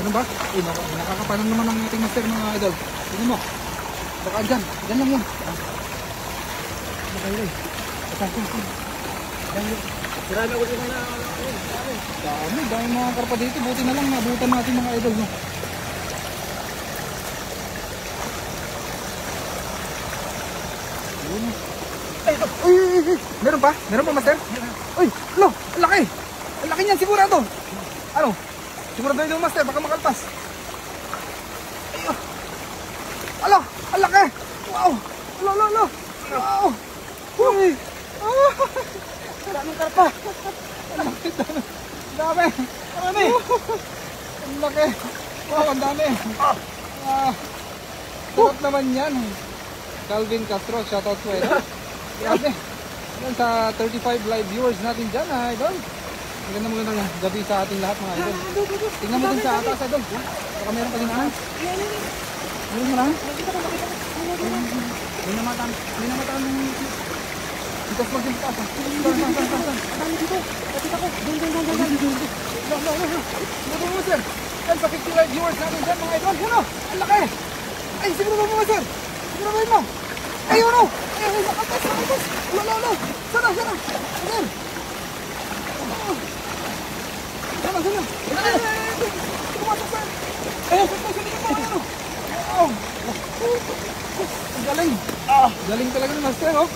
Ano ba? Eh, nakakapanan naman ang ating master mga idol. Tingnan mo. Baka dyan. Dyan lang yan. Ano kayo eh? Marami ako dito na Dami mga karpa dito. Buti na lang nabutan natin mga idol. No? Uy! Meron pa? Meron pa master? Uy! Lo! Ang laki! Ang laki niyan sigurado! Ano? Sigurado ito master. Baka makalpas. Alo! Ang laki! Wow! Lo! Wow! Uy! Maraming karpa! Dami! Marami! Ang laki! Wow! Ang dami! Sarap naman yan! Calvin Castro, shoutout po ito. Grabe! Yan sa 35 live viewers natin dyan idol. Magandang gabi sa ating lahat mga idol. Tingnan mo dun sa atas idol. Baka meron pa din ano? Meron mo lang? May namataan Itas mag din taas. Saan? Dami dito. Kapit ako. Doon. Ano mo sir? Yan sa 50 live viewers natin dyan mga idol. Ano? Ang laki! Ay, siguro mo sir? Siguro mo? Ay, ano? Ay, atas. Lo. Sana. Sir. Sana. Pumasok sir. Ay, ano? Wow. Galing. Galing talaga ng master, oh.